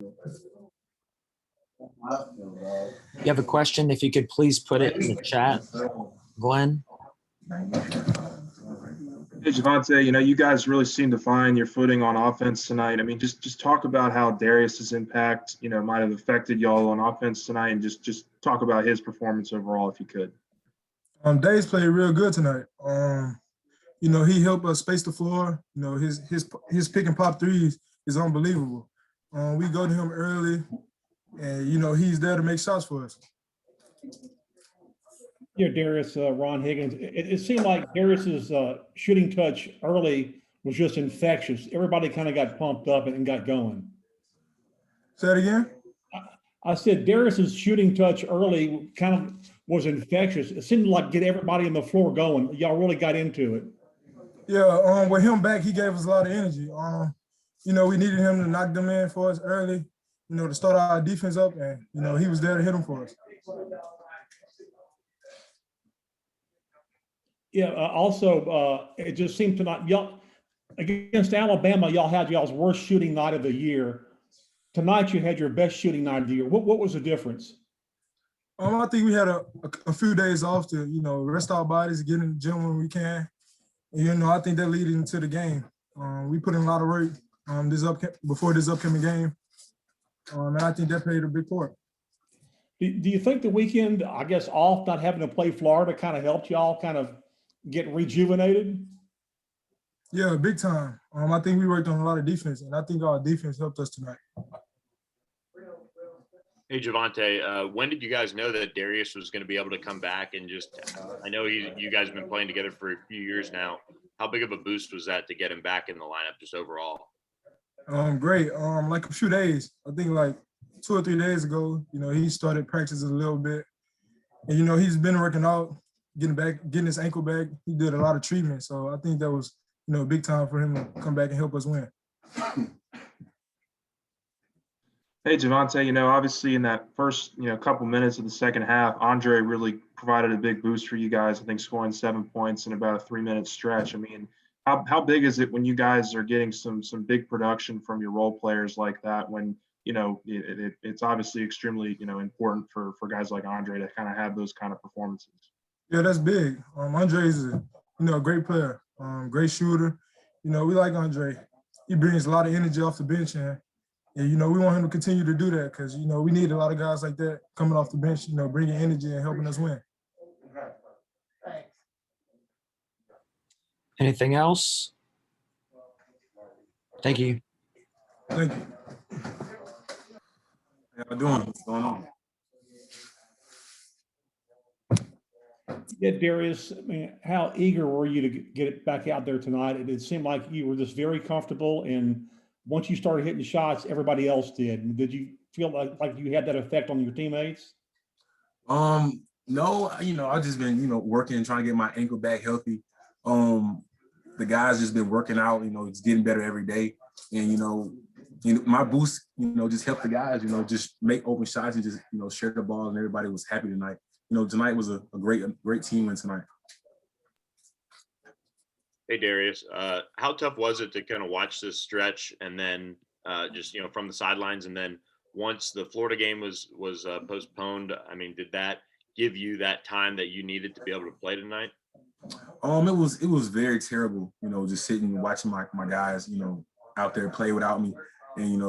You have a question? If you could please put it in the chat, Glenn. Hey, Javonte, you guys really seem to find your footing on offense tonight. I mean, just talk about how Darius's impact, might have affected y'all on offense tonight, and just talk about his performance overall, if you could. Darius played real good tonight. He helped us space the floor. His pick and pop threes is unbelievable. We go to him early, and he's there to make shots for us. Yeah, Darius, Ron Higgins. It seemed like Darius's shooting touch early was just infectious. Everybody kind of got pumped up and got going. Say that again? I said Darius's shooting touch early kind of was infectious. It seemed like get everybody on the floor going. Y'all really got into it. Yeah, with him back, he gave us a lot of energy. We needed him to knock them in for us early, to start our defense up, and, he was there to hit them for us. Yeah, also, it just seemed to not, y'all, against Alabama, y'all had y'all's worst shooting night of the year. Tonight, you had your best shooting night of the year. What was the difference? I think we had a few days off to, rest our bodies, get in the gym when we can. And, I think that leading into the game. We put in a lot of work before this upcoming game. And I think that played a big part. Do you think the weekend, I guess, off, not having to play Florida kind of helped y'all kind of get rejuvenated? Yeah, big time. I think we worked on a lot of defense, and I think our defense helped us tonight. Hey, Javonte, when did you guys know that Darius was going to be able to come back and I know you guys have been playing together for a few years now. How big of a boost was that to get him back in the lineup just overall? Great. Like a few days, I think like 2 or 3 days ago, he started practicing a little bit. And, he's been working out, getting his ankle back. He did a lot of treatment. So I think that was, big time for him to come back and help us win. Hey, Javonte, obviously in that first, couple minutes of the second half, Andre really provided a big boost for you guys, I think scoring 7 points in about a 3-minute stretch. I mean, how big is it when you guys are getting some big production from your role players like that when, it's obviously extremely, important for guys like Andre to kind of have those kind of performances? Yeah, that's big. Andre is a great player, great shooter. We like Andre. He brings a lot of energy off the bench, and we want him to continue to do that because, we need a lot of guys like that coming off the bench, bringing energy and helping us win. Anything else? Thank you. Thank you. How y'all doing? What's going on? Yeah, Darius, I mean, how eager were you to get it back out there tonight? It seemed like you were just very comfortable, and once you started hitting shots, everybody else did. Did you feel like you had that effect on your teammates? No, I've just been, working and trying to get my ankle back healthy. The guys just been working out, it's getting better every day. And, my boost, just helped the guys, just make open shots and just, share the ball, and everybody was happy tonight. Tonight was a great team win tonight. Hey, Darius, how tough was it to kind of watch this stretch and then just, from the sidelines, and then once the Florida game was postponed, I mean, did that give you that time that you needed to be able to play tonight? It was very terrible, just sitting and watching my guys, out there play without me. And,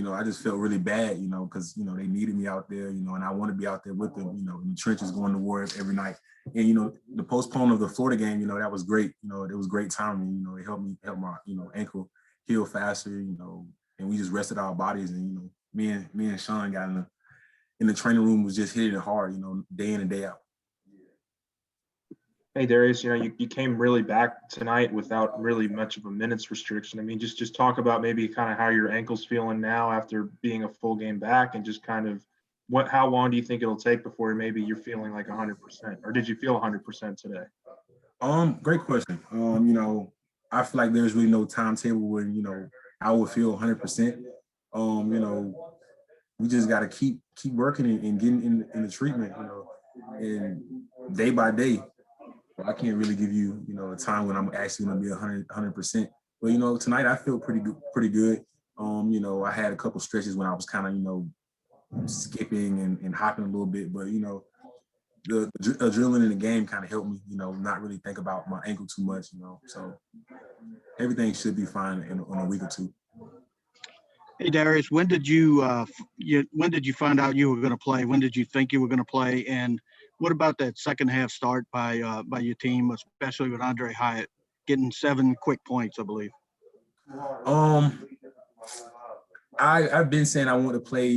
I just felt really bad, because, they needed me out there, and I want to be out there with them, in the trenches going to war every night. And, the postpone of the Florida game, that was great. It was great timing. It helped my, ankle heal faster, and we just rested our bodies. And, me and Sean got in the training room, was just hitting it hard, day in and day out. Hey, Darius, you came really back tonight without really much of a minutes restriction. I mean, just talk about maybe kind of how your ankle's feeling now after being a full game back, and just kind of how long do you think it'll take before maybe you're feeling like 100%, or did you feel 100% today? Great question. I feel like there's really no timetable when, I would feel 100%. We just got to keep working and getting in the treatment, and day by day. I can't really give you, a time when I'm actually going to be 100%. But, tonight I feel pretty good. You know, I had a couple stretches when I was kind of, you know, skipping and hopping a little bit, but you know, the adrenaline in the game kind of helped me, you know, not really think about my ankle too much, you know. So everything should be fine in a week or two. Hey Darius, when did you find out you were going to play? When did you think you were going to play? And what about that second half start by your team, especially with Andre Hyatt getting 7 quick points, I believe? I've been saying I want to play.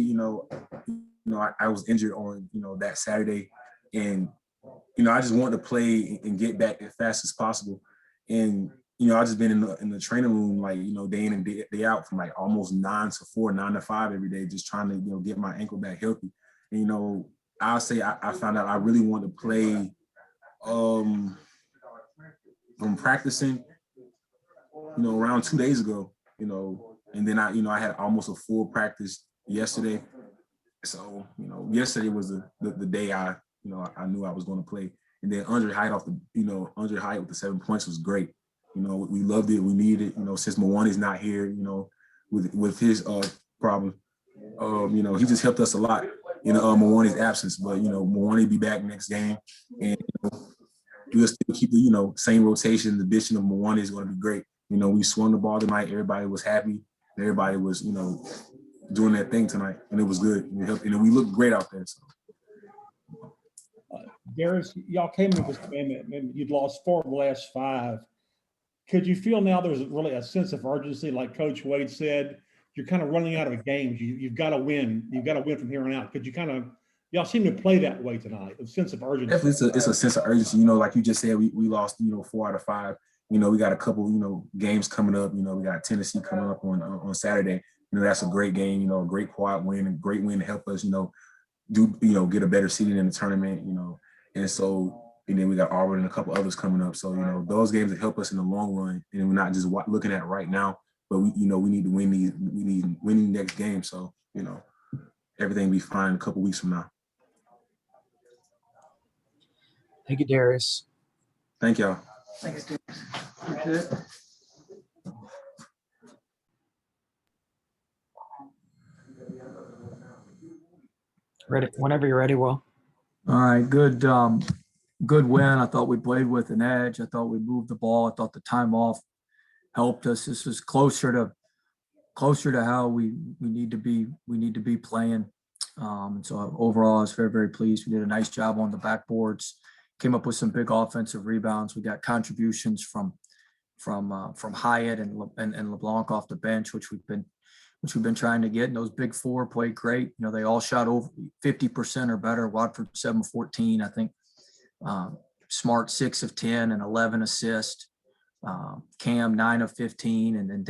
I was injured on that Saturday, and I just wanted to play and get back as fast as possible. And I just been in the training room like day in and day out from like almost 9 to 4, 9 to 5 every day, just trying to get my ankle back healthy. And I'll say I found out I really wanted to play from practicing around 2 days ago. And then I had almost a full practice yesterday. So yesterday was the day I knew I was going to play. And then Andre Hyatt Andre Hyatt with the 7 points was great. We loved it. We needed it. Since Mwani's not here, with his problem, he just helped us a lot in Mwani's absence. But Mwani be back next game, and we'll still keep the same rotation. The addition of Mwani is going to be great. We swung the ball tonight. Everybody was happy. Everybody was doing their thing tonight, and it was good. And we looked great out there. So. Darius, y'all came into this game and you'd lost 4 of the last 5. Could you feel now there's really a sense of urgency, like Coach Wade said? You're kind of running out of games. You've got to win. You've got to win from here on out. Could you y'all seem to play that way tonight, a sense of urgency? Definitely, it's a sense of urgency. Like you just said, we lost 4 out of 5. We got a couple games coming up. We got Tennessee coming up on Saturday. That's a great game. A great quad win, a great win to help us get a better seeding in the tournament. And so. And then we got Auburn and a couple others coming up. So, those games that help us in the long run. And we're not just looking at right now, but we need to win these. We need winning next game. So, everything will be fine a couple weeks from now. Thank you, Darius. Thank y'all. Thanks, Darius. Appreciate it. Ready whenever you're ready, Will. All right, good win. I thought we played with an edge. I thought we moved the ball. I thought the time off helped us. This was closer to how we need to be. We need to be playing. And so overall, I was very, very pleased. We did a nice job on the backboards. Came up with some big offensive rebounds. We got contributions from Hyatt and LeBlanc off the bench, which we've been trying to get. And those big 4 played great. They all shot over 50% or better. Watford 7-14, I think. Smart 6 of 10 and 11 assists. Cam 9 of 15, and then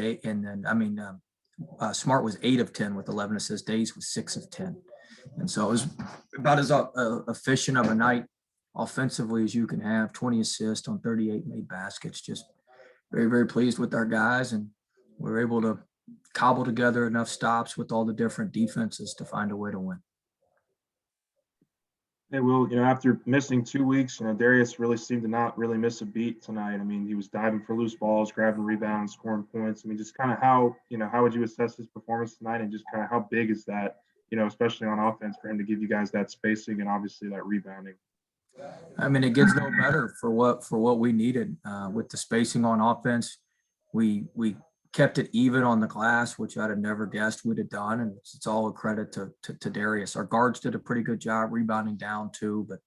Smart was 8 of 10 with 11 assists. Days was 6 of 10, and so it was about as efficient of a night offensively as you can have. 20 assists on 38 made baskets. Just very, very pleased with our guys, and we were able to cobble together enough stops with all the different defenses to find a way to win. Hey, Will, after missing 2 weeks, Darius really seemed to not really miss a beat tonight. He was diving for loose balls, grabbing rebounds, scoring points. Just kind of how would you assess his performance tonight, and just kind of how big is that, especially on offense, for him to give you guys that spacing and obviously that rebounding? It gets no better for what we needed with the spacing on offense. We kept it even on the glass, which I'd have never guessed we'd have done. And it's all a credit to Darius. Our guards did a pretty good job rebounding down too, but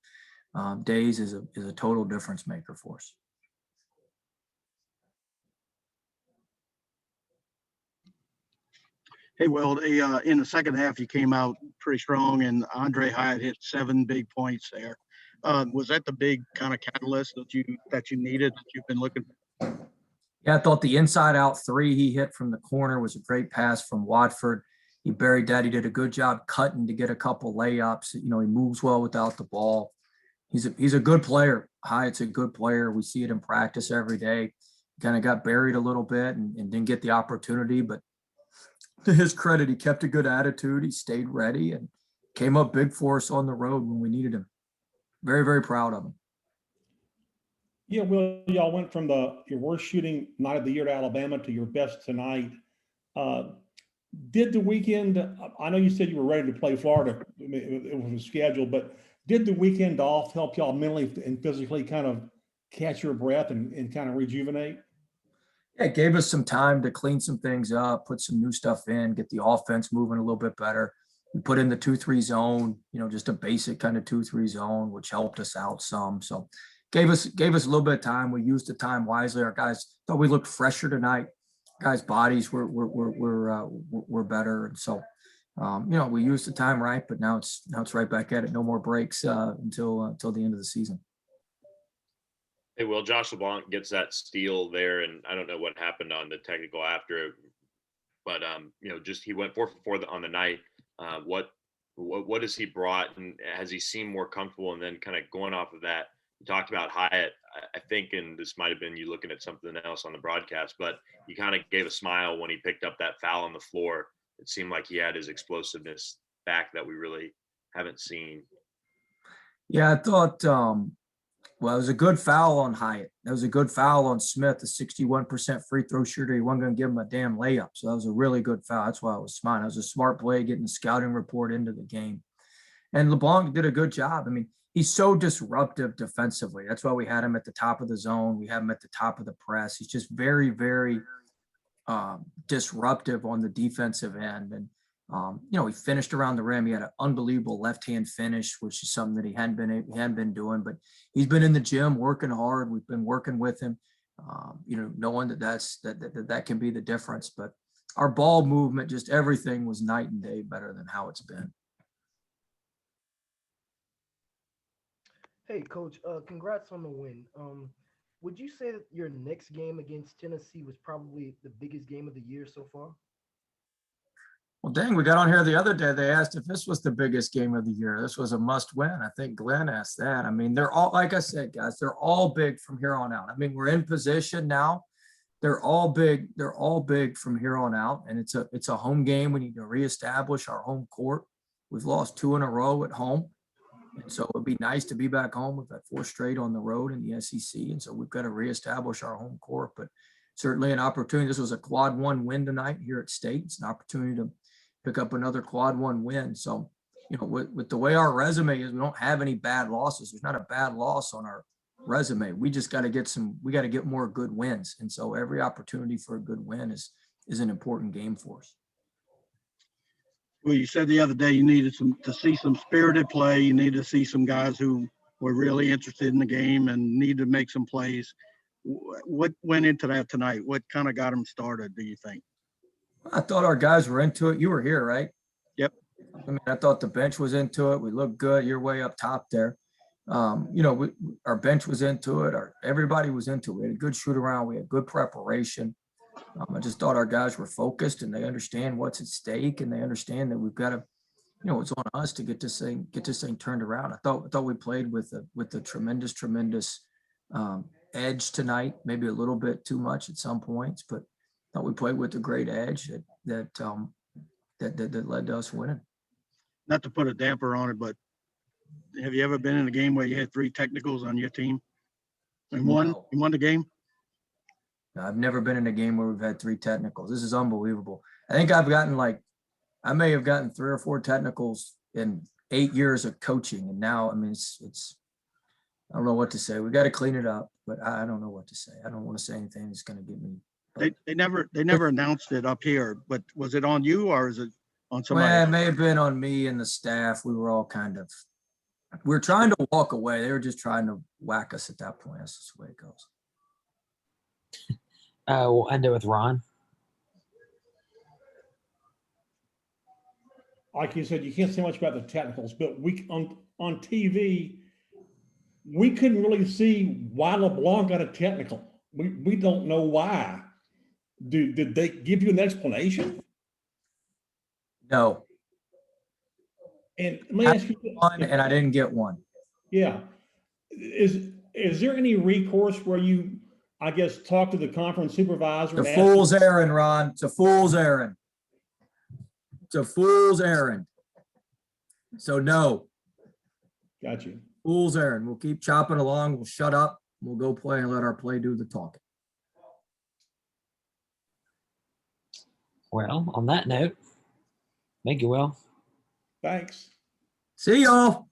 Days is a total difference maker for us. Hey, Will, in the second half, you came out pretty strong, and Andre Hyatt hit 7 big points there. Was that the big kind of catalyst that you needed, that you've been looking for? Yeah, I thought the inside out 3 he hit from the corner was a great pass from Watford. He buried that. He did a good job cutting to get a couple layups. He moves well without the ball. He's a good player. Hyatt's a good player. We see it in practice every day. Kind of got buried a little bit and didn't get the opportunity, but to his credit, he kept a good attitude. He stayed ready and came up big for us on the road when we needed him. Very, very proud of him. Yeah, Will, y'all went from your worst shooting night of the year to Alabama to your best tonight. Did the weekend, I know you said you were ready to play Florida, I mean, it was scheduled, but did the weekend off help y'all mentally and physically kind of catch your breath and kind of rejuvenate? Yeah, it gave us some time to clean some things up, put some new stuff in, get the offense moving a little bit better. We put in the 2-3 zone, just a basic kind of 2-3 zone, which helped us out some. So gave us a little bit of time. We used the time wisely. Our guys thought we looked fresher tonight. Guys' bodies were better, and so we used the time right. But now it's right back at it. No more breaks until the end of the season. Hey, well, Josh LeBlanc gets that steal there, and I don't know what happened on the technical after, but just he went 4 for 4 on the night. What has he brought, and has he seemed more comfortable? And then kind of going off of that, you talked about Hyatt, I think, and this might have been you looking at something else on the broadcast, but you kind of gave a smile when he picked up that foul on the floor. It seemed like he had his explosiveness back that we really haven't seen. Yeah, I thought, well, it was a good foul on Hyatt. That was a good foul on Smith, a 61% free throw shooter. He wasn't going to give him a damn layup. So that was a really good foul. That's why I was smiling. It was a smart play, getting the scouting report into the game. And LeBlanc did a good job. I mean, he's so disruptive defensively. That's why we had him at the top of the zone. We have him at the top of the press. He's just very, very disruptive on the defensive end. And, he finished around the rim. He had an unbelievable left-hand finish, which is something that he hadn't been doing, but he's been in the gym working hard. We've been working with him, knowing that can be the difference. But our ball movement, just everything was night and day better than how it's been. Hey, Coach, congrats on the win. Would you say that your next game against Tennessee was probably the biggest game of the year so far? Well, dang, we got on here the other day. They asked if this was the biggest game of the year. This was a must win. I think Glenn asked that. I mean, they're all, like I said, guys, they're all big from here on out. I mean, we're in position now. They're all big. They're all big from here on out. And it's a home game. We need to reestablish our home court. We've lost 2 in a row at home. And so it'd be nice to be back home. We've got 4 straight on the road in the SEC. And so we've got to reestablish our home court, but certainly an opportunity. This was a quad 1 win tonight here at State. It's an opportunity to pick up another quad 1 win. So, with the way our resume is, we don't have any bad losses. There's not a bad loss on our resume. We just got to get more good wins. And so every opportunity for a good win is an important game for us. Well, you said the other day you needed to see some spirited play. You need to see some guys who were really interested in the game and need to make some plays. What went into that tonight? What kind of got them started, do you think? I thought our guys were into it. You were here, right? Yep. I mean, I thought the bench was into it. We looked good. You're way up top there. Our bench was into it. Everybody was into it. We had a good shoot around. We had good preparation. I just thought our guys were focused and they understand what's at stake and they understand that we've got to, it's on us to get this thing turned around. I thought we played with a tremendous edge tonight, maybe a little bit too much at some points, but I thought we played with a great edge that led to us winning. Not to put a damper on it, but have you ever been in a game where you had 3 technicals on your team and won the game? No, I've never been in a game where we've had 3 technicals. This is unbelievable. I think I may have gotten 3 or 4 technicals in 8 years of coaching. And now, I mean, it's I don't know what to say. We got to clean it up, but I don't know what to say. I don't want to say anything that's going to get me. They never announced it up here, but was it on you or is it on somebody? Well, it may have been on me and the staff. We were all we were trying to walk away. They were just trying to whack us at that point. That's just the way it goes. We'll end it with Ron. Like you said, you can't say much about the technicals, but on TV, we couldn't really see why LeBlanc got a technical. We don't know why. Did they give you an explanation? No. And let me ask you one, and I didn't get one. Yeah. Is there any recourse where you, I guess, talk to the conference supervisor? It's a fool's errand, Ron. It's a fool's errand. It's a fool's errand. So no. Got you. Fool's errand. We'll keep chopping along. We'll shut up. We'll go play and let our play do the talking. Well, on that note, thank you, Will. Thanks. See y'all.